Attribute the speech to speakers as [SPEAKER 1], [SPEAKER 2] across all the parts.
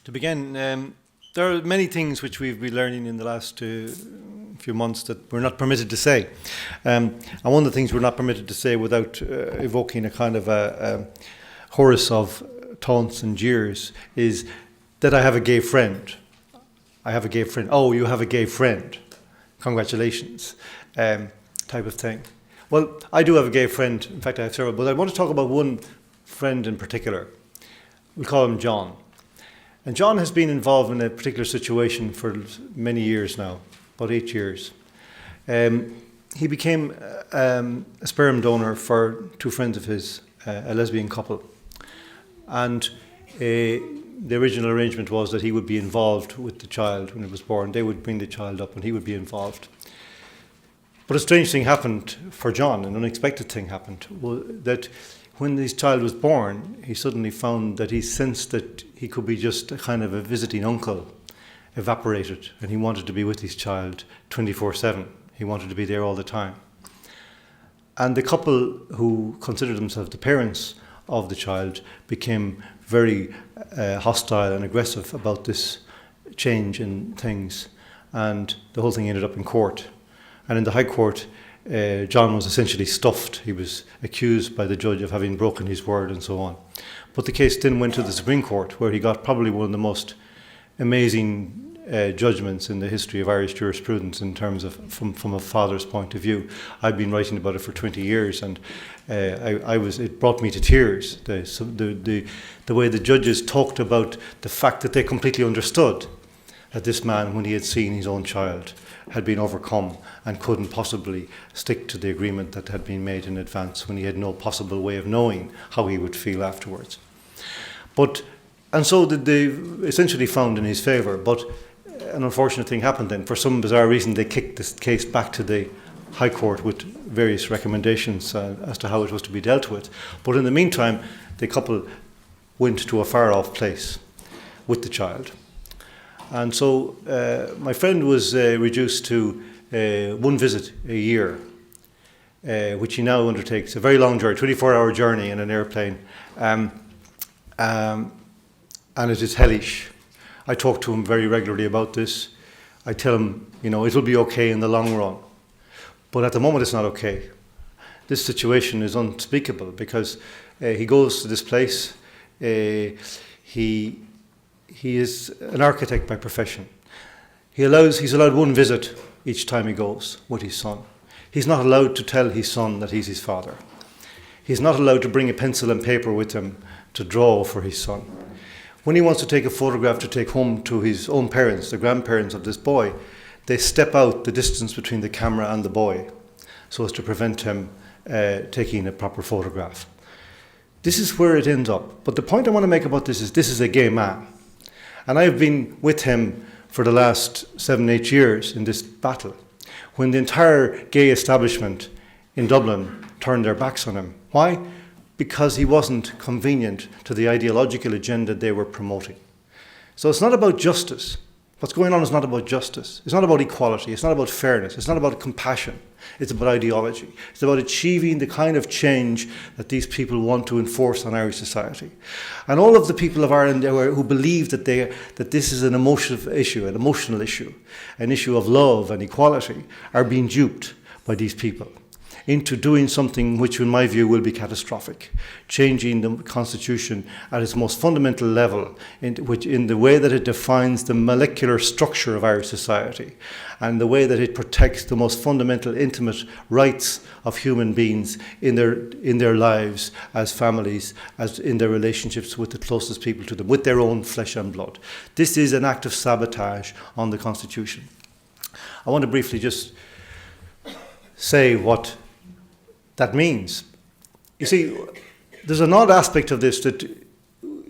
[SPEAKER 1] To begin, there are many things which we've been learning in the last few months that we're not permitted to say. And one of the things we're not permitted to say without evoking a kind of a chorus of taunts and jeers is that I have a gay friend. I have a gay friend. Oh, you have a gay friend. Congratulations. Type of thing. Well, I do have a gay friend. In fact, I have several. But I want to talk about one friend in particular. We'll call him John. And John has been involved in a particular situation for many years now, about 8 years. He became a sperm donor for two friends of his, a lesbian couple. And the original arrangement was that he would be involved with the child when it was born. They would bring the child up and he would be involved. But a strange thing happened for John, an unexpected thing happened, that when his child was born, he suddenly found that he sensed that he could be just a kind of a visiting uncle, evaporated, and he wanted to be with his child 24/7. He wanted to be there all the time. And the couple who considered themselves the parents of the child became very hostile and aggressive about this change in things, and the whole thing ended up in court. And in the High Court, John was essentially stuffed. He was accused by the judge of having broken his word and so on. But the case then went to the Supreme Court, where he got probably one of the most amazing judgments in the history of Irish jurisprudence in terms of from a father's point of view. I've been writing about it for 20 years, and it brought me to tears. The way the judges talked about the fact that they completely understood that this man, when he had seen his own child, had been overcome and couldn't possibly stick to the agreement that had been made in advance, when he had no possible way of knowing how he would feel afterwards. And so they essentially found in his favour, but an unfortunate thing happened then. For some bizarre reason, they kicked this case back to the High Court with various recommendations as to how it was to be dealt with. But in the meantime, the couple went to a far-off place with the child. And so my friend was reduced to one visit a year, which he now undertakes, a very long journey, 24-hour journey in an airplane, and it is hellish. I talk to him very regularly about this. I tell him, it'll be okay in the long run. But at the moment it's not okay. This situation is unspeakable because he goes to this place, he is an architect by profession. He's allowed one visit each time he goes with his son. He's not allowed to tell his son that he's his father. He's not allowed to bring a pencil and paper with him to draw for his son. When he wants to take a photograph to take home to his own parents, the grandparents of this boy, they step out the distance between the camera and the boy so as to prevent him taking a proper photograph. This is where it ends up. But the point I want to make about this is a gay man. And I've been with him for the last 7-8 years in this battle, when the entire gay establishment in Dublin turned their backs on him. Why? Because he wasn't convenient to the ideological agenda they were promoting. So it's not about justice. What's going on is not about justice. It's not about equality. It's not about fairness. It's not about compassion. It's about ideology. It's about achieving the kind of change that these people want to enforce on Irish society. And all of the people of Ireland who believe that this is an emotional issue, an issue of love and equality, are being duped by these people into doing something which, in my view, will be catastrophic, changing the Constitution at its most fundamental level, in the way that it defines the molecular structure of Irish society, and the way that it protects the most fundamental, intimate rights of human beings in their lives as families, as in their relationships with the closest people to them, with their own flesh and blood. This is an act of sabotage on the Constitution. I want to briefly just say what that means. You see, there's an odd aspect of this, that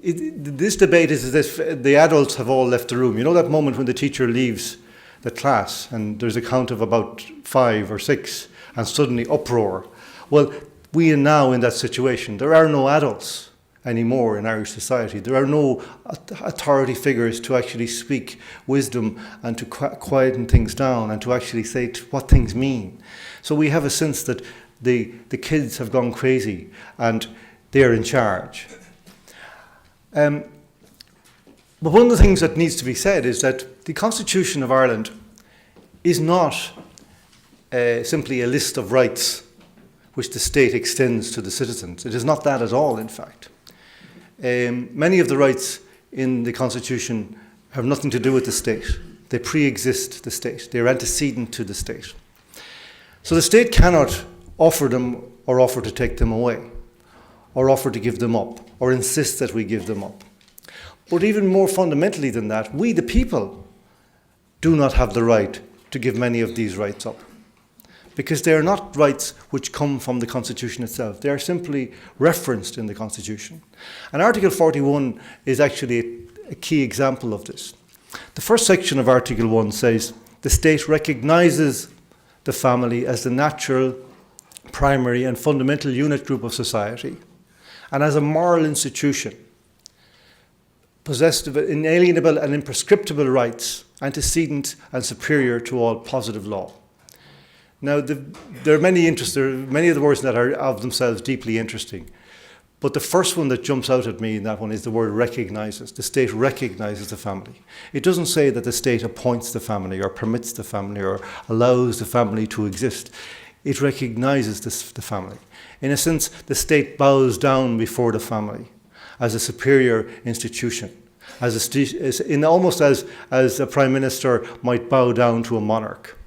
[SPEAKER 1] this debate is as if the adults have all left the room. You know that moment when the teacher leaves the class and there's a count of about 5 or 6 and suddenly uproar? Well, we are now in that situation. There are no adults anymore in Irish society. There are no authority figures to actually speak wisdom and to quieten things down and to actually say what things mean. So we have a sense that the kids have gone crazy and they're in charge. But one of the things that needs to be said is that the Constitution of Ireland is not simply a list of rights which the state extends to the citizens. It is not that at all, in fact. Many of the rights in the Constitution have nothing to do with the state. They pre-exist the state. They are antecedent to the state. So the state cannot offer them or offer to take them away, or offer to give them up, or insist that we give them up. But even more fundamentally than that, we, the people, do not have the right to give many of these rights up, because they are not rights which come from the Constitution itself. They are simply referenced in the Constitution. And Article 41 is actually a key example of this. The first section of Article 1 says, the state recognises the family as the natural, primary and fundamental unit group of society, and as a moral institution, possessed of inalienable and imprescriptible rights, antecedent and superior to all positive law. Now, there are many of the words that are of themselves deeply interesting, but the first one that jumps out at me in that one is the word recognises. The state recognises the family. It doesn't say that the state appoints the family or permits the family or allows the family to exist. It recognises the family. In a sense, the state bows down before the family as a superior institution, almost as a prime minister might bow down to a monarch,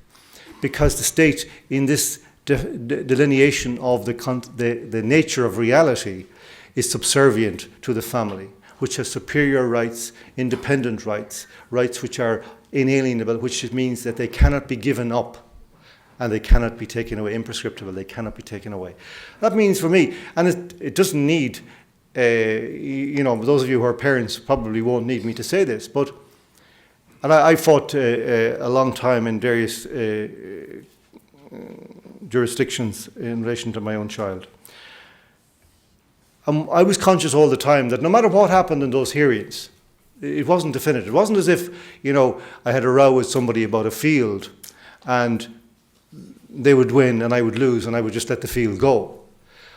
[SPEAKER 1] because the state, in this delineation of the nature of reality, is subservient to the family, which has superior rights, independent rights, rights which are inalienable, which means that they cannot be given up and they cannot be taken away, imprescriptible, they cannot be taken away. That means for me, and it doesn't need, those of you who are parents probably won't need me to say this, but, and I fought a long time in various jurisdictions in relation to my own child. I was conscious all the time that no matter what happened in those hearings, it wasn't definitive. It wasn't as if, I had a row with somebody about a field and they would win and I would lose and I would just let the field go.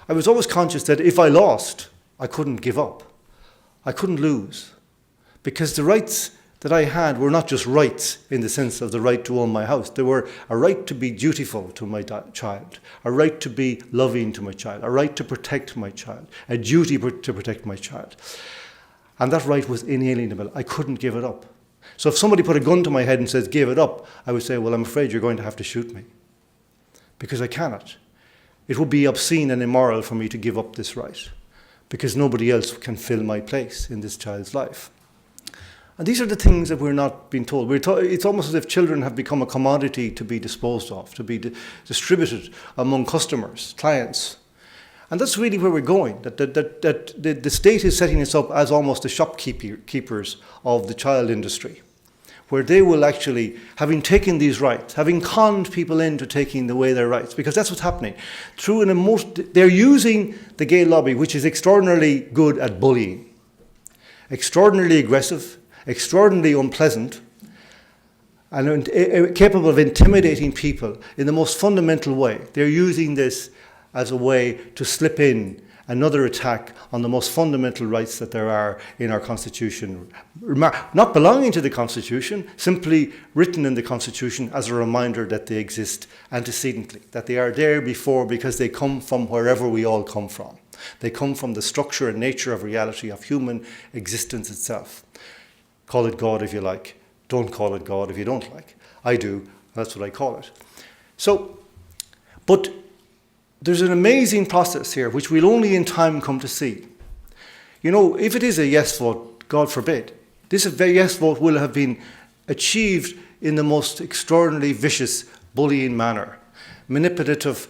[SPEAKER 1] I was always conscious that if I lost, I couldn't give up. I couldn't lose. Because the rights that I had were not just rights in the sense of the right to own my house. They were a right to be dutiful to my child, a right to be loving to my child, a right to protect my child, a duty to protect my child. And that right was inalienable. I couldn't give it up. So if somebody put a gun to my head and says, give it up, I would say, well, I'm afraid you're going to have to shoot me. Because I cannot. It would be obscene and immoral for me to give up this right, because nobody else can fill my place in this child's life. And these are the things that we're not being told. It's almost as if children have become a commodity to be disposed of, to be distributed among customers, clients. And that's really where we're going, that the state is setting us up as almost the shopkeepers of the child industry, where they will actually, having taken these rights, having conned people into taking away their rights, because that's what's happening. They're using the gay lobby, which is extraordinarily good at bullying, extraordinarily aggressive, extraordinarily unpleasant, and capable of intimidating people in the most fundamental way. They're using this as a way to slip in another attack on the most fundamental rights that there are in our Constitution, not belonging to the Constitution, simply written in the Constitution as a reminder that they exist antecedently, that they are there before because they come from wherever we all come from. They come from the structure and nature of reality of human existence itself. Call it God if you like. Don't call it God if you don't like. I do. That's what I call it. But there's an amazing process here, which we'll only in time come to see. If it is a yes vote, God forbid, this yes vote will have been achieved in the most extraordinarily vicious, bullying manner. Manipulative,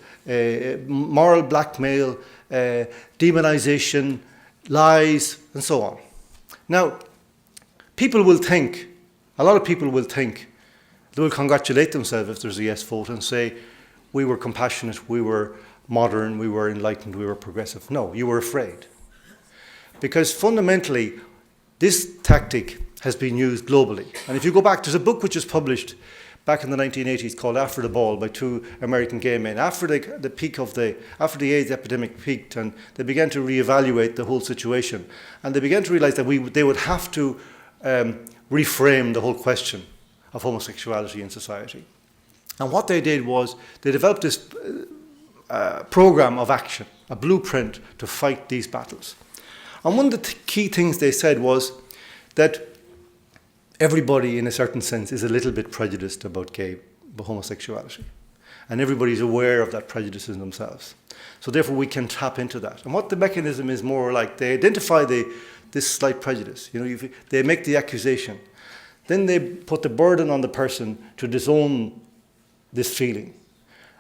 [SPEAKER 1] moral blackmail, demonization, lies, and so on. Now, a lot of people will think, they will congratulate themselves if there's a yes vote and say, we were compassionate, we were modern, we were enlightened, we were progressive. No, you were afraid. Because fundamentally, this tactic has been used globally. And if you go back, there's a book which was published back in the 1980s called After the Ball by two American gay men. After the AIDS epidemic peaked, and they began to reevaluate the whole situation. And they began to realize that they would have to reframe the whole question of homosexuality in society. And what they did was they developed this program of action, a blueprint to fight these battles. And one of the key things they said was that everybody, in a certain sense, is a little bit prejudiced about homosexuality. And everybody's aware of that prejudice in themselves. So therefore we can tap into that. And what the mechanism is more like, they identify this slight prejudice. They make the accusation. Then they put the burden on the person to disown this feeling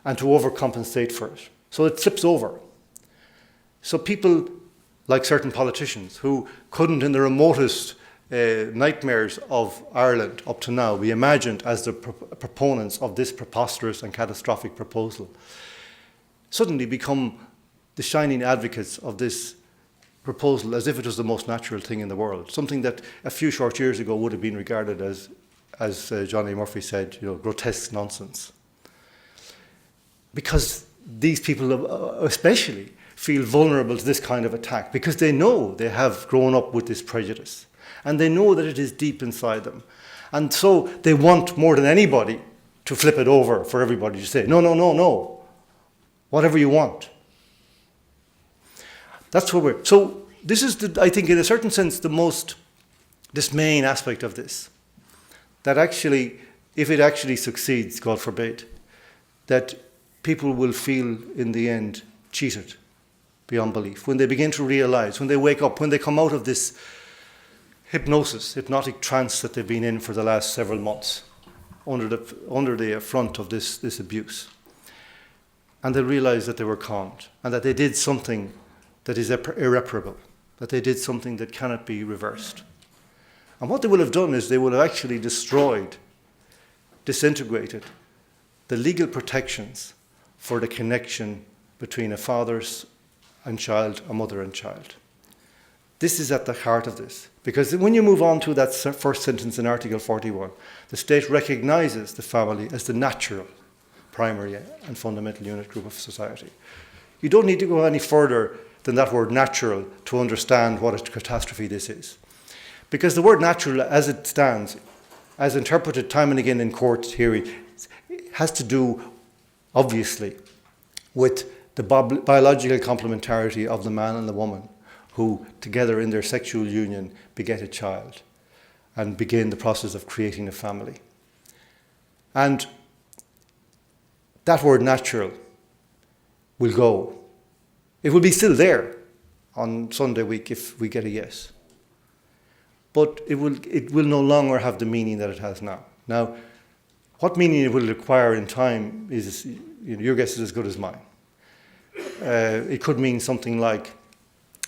[SPEAKER 1] and to overcompensate for it. So it flips over. So people, like certain politicians, who couldn't in the remotest nightmares of Ireland up to now be imagined as the proponents of this preposterous and catastrophic proposal, suddenly become the shining advocates of this proposal as if it was the most natural thing in the world, something that a few short years ago would have been regarded as Johnny Murphy said, grotesque nonsense. Because these people especially feel vulnerable to this kind of attack, because they know they have grown up with this prejudice. And they know that it is deep inside them. And so they want more than anybody to flip it over for everybody to say, no, no, no, no. Whatever you want. That's what we're... So this is, I think, in a certain sense, this main aspect of this. That actually, if it actually succeeds, God forbid, that people will feel in the end cheated beyond belief. When they begin to realize, when they wake up, when they come out of this hypnotic trance that they've been in for the last several months under the affront of this abuse. And they realize that they were conned and that they did something that is irreparable, that they did something that cannot be reversed. And what they will have done is they will have actually destroyed, disintegrated the legal protections for the connection between a father and child, a mother and child. This is at the heart of this. Because when you move on to that first sentence in Article 41, the state recognises the family as the natural, primary and fundamental unit group of society. You don't need to go any further than that word natural to understand what a catastrophe this is. Because the word natural, as it stands, as interpreted time and again in court theory, has to do, obviously, with the biological complementarity of the man and the woman, who together in their sexual union beget a child and begin the process of creating a family. And that word natural will go. It will be still there on Sunday week if we get a yes. But it will no longer have the meaning that it has now. Now, what meaning it will acquire in time is, your guess is as good as mine. It could mean something like,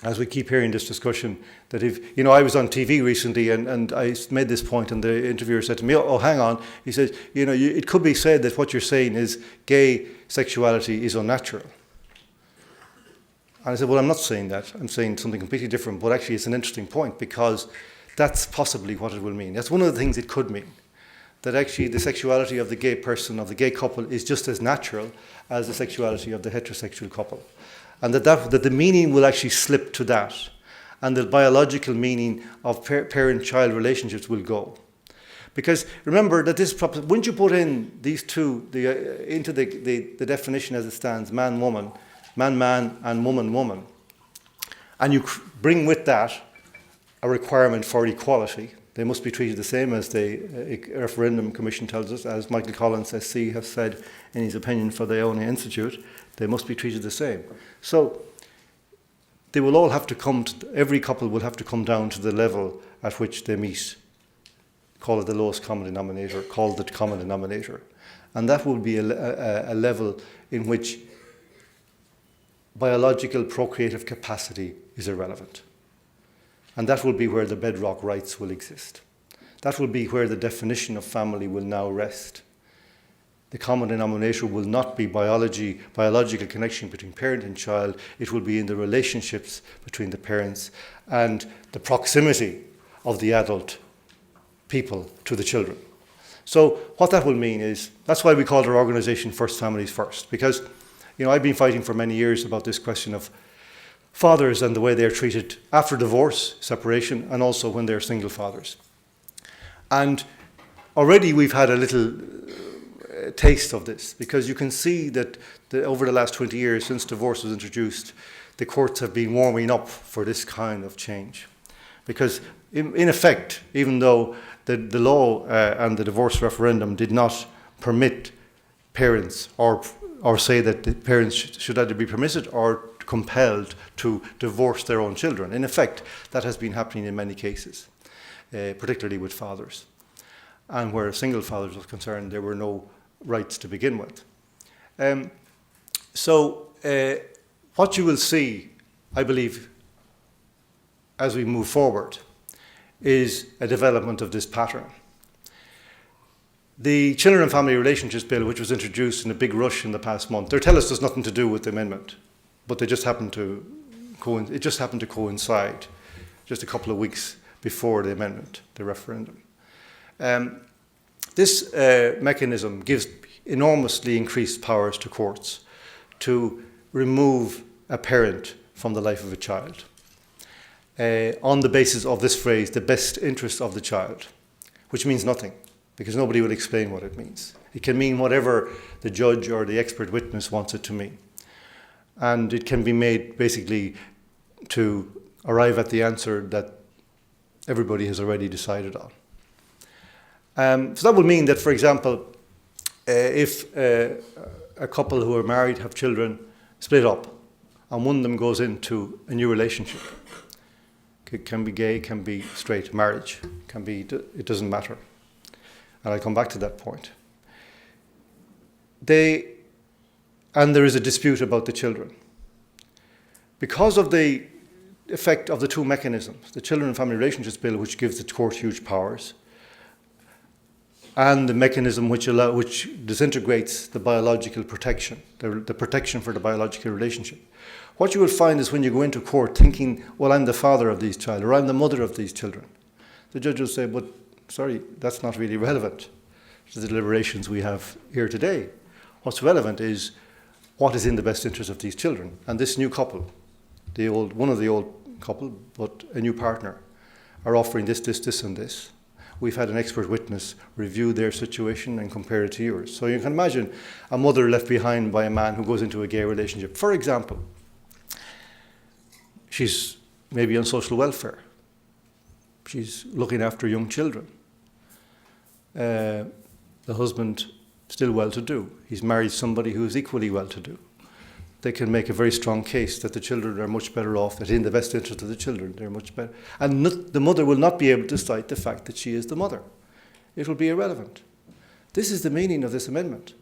[SPEAKER 1] as we keep hearing this discussion, that if, I was on TV recently and I made this point and the interviewer said to me, oh, hang on. He said, it could be said that what you're saying is gay sexuality is unnatural. And I said, well, I'm not saying that. I'm saying something completely different, but actually it's an interesting point because that's possibly what it will mean. That's one of the things it could mean. That actually the sexuality of the gay person, of the gay couple, is just as natural as the sexuality of the heterosexual couple. And that the meaning will actually slip to that. And the biological meaning of parent-child relationships will go. Because remember that once you put in these two into the definition as it stands, man-woman, man-man, and woman-woman, and you bring with that a requirement for equality, they must be treated the same as the referendum commission tells us, as Michael Collins SC has said in his opinion for the Iona Institute, they must be treated the same. So they will all have to every couple will have to come down to the level at which they meet. Call it the lowest common denominator, call it the common denominator. And that will be a level in which biological procreative capacity is irrelevant. And that will be where the bedrock rights will exist. That will be where the definition of family will now rest. The common denominator will not be biological connection between parent and child. It will be in the relationships between the parents and the proximity of the adult people to the children. So what that will mean is, that's why we called our organisation First Families First, because I've been fighting for many years about this question of fathers and the way they're treated after divorce, separation, and also when they're single fathers. And already we've had a little taste of this, because you can see that over the last 20 years since divorce was introduced, the courts have been warming up for this kind of change. Because in effect, even though the law and the divorce referendum did not permit parents or say that the parents should either be permitted or compelled to divorce their own children. In effect, that has been happening in many cases, particularly with fathers. And where single fathers was concerned, there were no rights to begin with. So what you will see, I believe, as we move forward, is a development of this pattern. The Children and Family Relationships Bill, which was introduced in a big rush in the past month, they tell us there's nothing to do with the amendment, but it just happened to coincide just a couple of weeks before the amendment, the referendum. This mechanism gives enormously increased powers to courts to remove a parent from the life of a child on the basis of this phrase, the best interest of the child, which means nothing, because nobody will explain what it means. It can mean whatever the judge or the expert witness wants it to mean. And it can be made basically to arrive at the answer that everybody has already decided on. So that would mean that, for example, if a couple who are married, have children, split up, and one of them goes into a new relationship, it can be gay, can be straight, marriage, can be, it doesn't matter. And I'll come back to that point. And there is a dispute about the children. Because of the effect of the two mechanisms, the Children and Family Relationships Bill, which gives the court huge powers, and the mechanism which disintegrates the biological protection, the protection for the biological relationship. What you will find is when you go into court thinking, well, I'm the father of these children, or I'm the mother of these children, the judge will say, but sorry, that's not really relevant to the deliberations we have here today. What's relevant is what is in the best interest of these children. And this new couple, one of the old couple, but a new partner, are offering this, and this. We've had an expert witness review their situation and compare it to yours. So you can imagine a mother left behind by a man who goes into a gay relationship. For example, she's maybe on social welfare. She's looking after young children. The husband, still well-to-do. He's married somebody who's equally well-to-do. They can make a very strong case that the children are much better off, that in the best interest of the children, they're much better. And the mother will not be able to cite the fact that she is the mother. It will be irrelevant. This is the meaning of this amendment.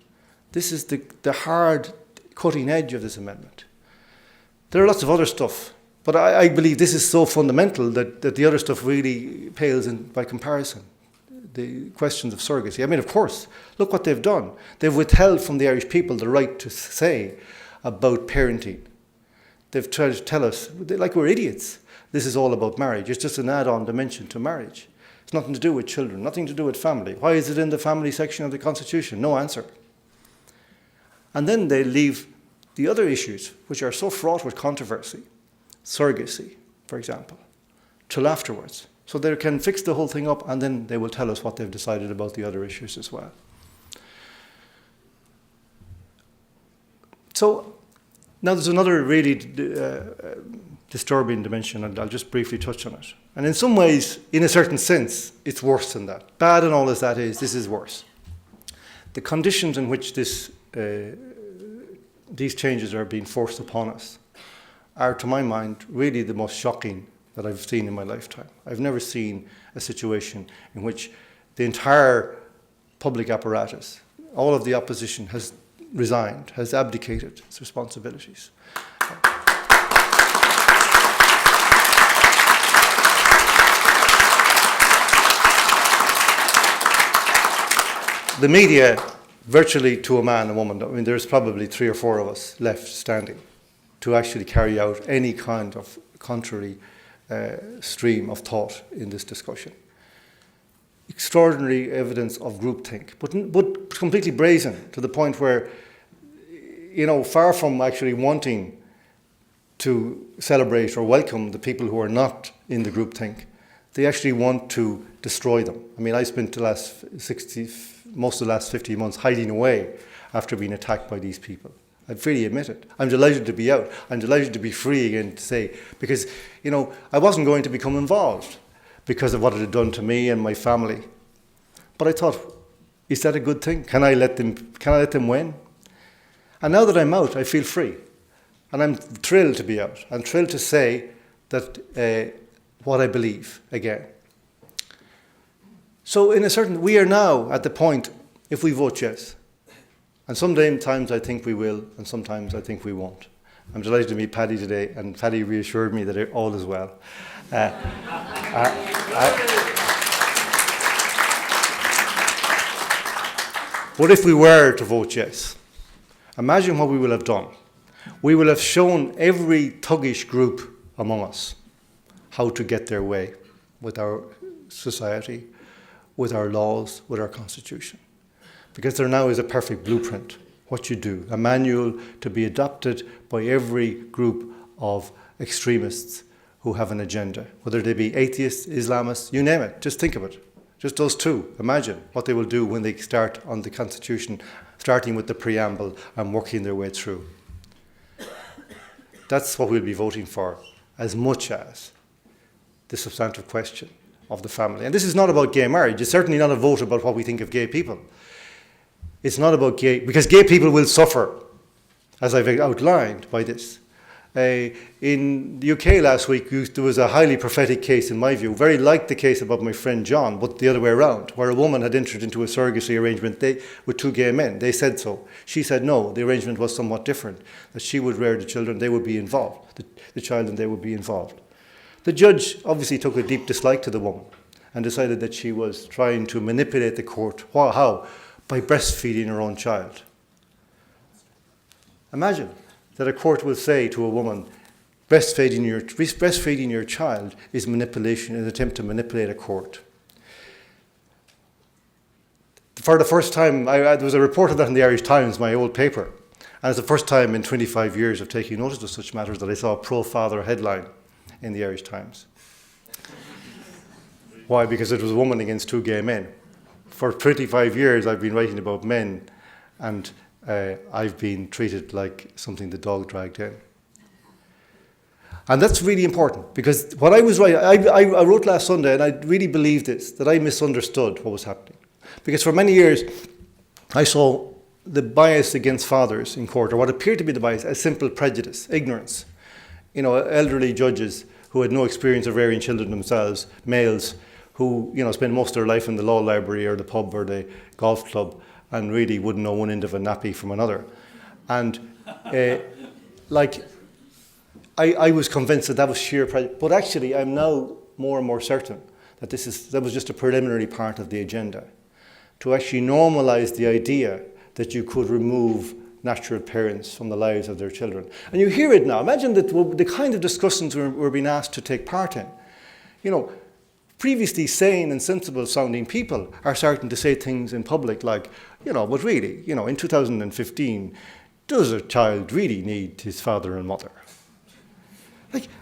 [SPEAKER 1] This is the hard, cutting edge of this amendment. There are lots of other stuff, but I believe this is so fundamental that the other stuff really pales in by comparison. The questions of surrogacy. I mean, of course, look what they've done. They've withheld from the Irish people the right to say about parenting. They've tried to tell us, like we're idiots, this is all about marriage. It's just an add-on dimension to marriage. It's nothing to do with children, nothing to do with family. Why is it in the family section of the Constitution? No answer. And then they leave the other issues, which are so fraught with controversy, surrogacy, for example, till afterwards. So they can fix the whole thing up, and then they will tell us what they've decided about the other issues as well. So now there's another really disturbing dimension, and I'll just briefly touch on it. And in some ways, in a certain sense, it's worse than that. Bad and all as that is, this is worse. The conditions in which these changes are being forced upon us are, to my mind, really the most shocking that I've seen in my lifetime. I've never seen a situation in which the entire public apparatus, all of the opposition has resigned, has abdicated its responsibilities. The media, virtually to a man and woman, I mean, there's probably 3 or 4 of us left standing to actually carry out any kind of contrary stream of thought in this discussion. Extraordinary evidence of groupthink, but completely brazen, to the point where, far from actually wanting to celebrate or welcome the people who are not in the groupthink, they actually want to destroy them. I mean, I spent most of the last 50 months hiding away after being attacked by these people. I freely admit it. I'm delighted to be out. I'm delighted to be free again to say, because, I wasn't going to become involved because of what it had done to me and my family. But I thought, is that a good thing? Can I let them win? And now that I'm out, I feel free. And I'm thrilled to be out. I'm thrilled to say that what I believe again. So we are now at the point, if we vote yes, and sometimes I think we will, and sometimes I think we won't. I'm delighted to meet Paddy today, and Paddy reassured me that all is well. But if we were to vote yes, imagine what we will have done. We will have shown every thuggish group among us how to get their way with our society, with our laws, with our constitution. Because there now is a perfect blueprint, what you do, a manual to be adopted by every group of extremists who have an agenda, whether they be atheists, Islamists, you name it, just think of it. Just those two, imagine what they will do when they start on the constitution, starting with the preamble and working their way through. That's what we'll be voting for, as much as the substantive question of the family. And this is not about gay marriage. It's certainly not a vote about what we think of gay people. It's not about because gay people will suffer, as I've outlined by this. In the UK last week, there was a highly prophetic case, in my view, very like the case about my friend John, but the other way around, where a woman had entered into a surrogacy arrangement with two gay men. They said so. She said no, the arrangement was somewhat different, that she would rear the children, they would be involved, the child and they would be involved. The judge obviously took a deep dislike to the woman and decided that she was trying to manipulate the court. How? By breastfeeding her own child. Imagine that a court will say to a woman, breastfeeding your child is manipulation, an attempt to manipulate a court. For the first time, there was a report of that in the Irish Times, my old paper, and it's the first time in 25 years of taking notice of such matters that I saw a pro-father headline in the Irish Times. Why? Because it was a woman against two gay men. For 25 years, I've been writing about men, and I've been treated like something the dog dragged in. And that's really important, because what I was writing, I wrote last Sunday, and I really believed this, that I misunderstood what was happening. Because for many years, I saw the bias against fathers in court, or what appeared to be the bias, as simple prejudice, ignorance. Elderly judges who had no experience of rearing children themselves, males, who spend most of their life in the law library or the pub or the golf club and really wouldn't know one end of a nappy from another. And I was convinced that was sheer prejudice. But actually, I'm now more and more certain that that was just a preliminary part of the agenda, to actually normalise the idea that you could remove natural parents from the lives of their children. And you hear it now. Imagine that the kind of discussions we're being asked to take part in. Previously sane and sensible sounding people are starting to say things in public like, but really, in 2015, does a child really need his father and mother?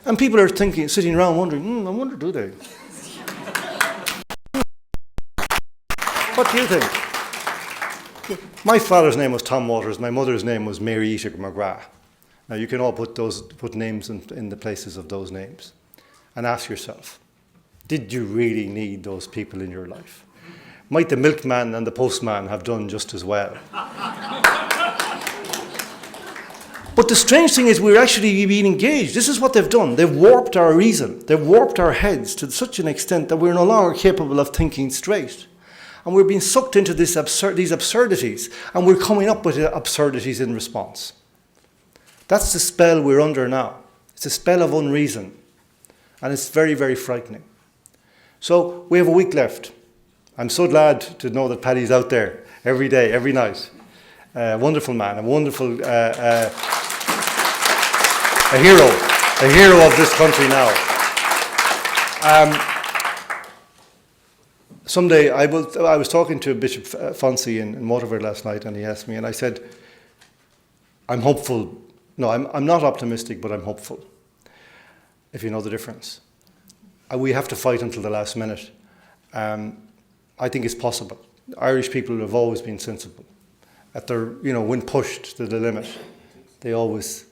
[SPEAKER 1] And people are sitting around wondering, I wonder, do they? What do you think? My father's name was Tom Waters. My mother's name was Mary Ishak McGrath. Now you can all put names in the places of those names, and ask yourself, did you really need those people in your life? Might the milkman and the postman have done just as well? But the strange thing is we're actually being engaged. This is what they've done. They've warped our reason. They've warped our heads to such an extent that we're no longer capable of thinking straight. And we're being sucked into these absurdities, and we're coming up with absurdities in response. That's the spell we're under now. It's a spell of unreason. And it's very, very frightening. So we have a week left. I'm so glad to know that Paddy's out there every day, every night. A wonderful man, a wonderful a hero of this country now. Someday, I was talking to Bishop Fonsi in Waterford last night, and he asked me, and I said, I'm hopeful. No, I'm not optimistic, but I'm hopeful, if you know the difference. We have to fight until the last minute. I think it's possible. Irish people have always been sensible. At their, when pushed to the limit, they always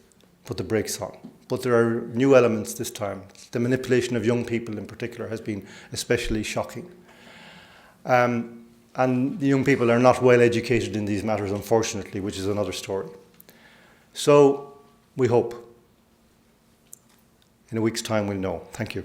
[SPEAKER 1] put the brakes on. But there are new elements this time. The manipulation of young people in particular has been especially shocking. And the young people are not well educated in these matters, unfortunately, which is another story. So we hope in a week's time we'll know. Thank you.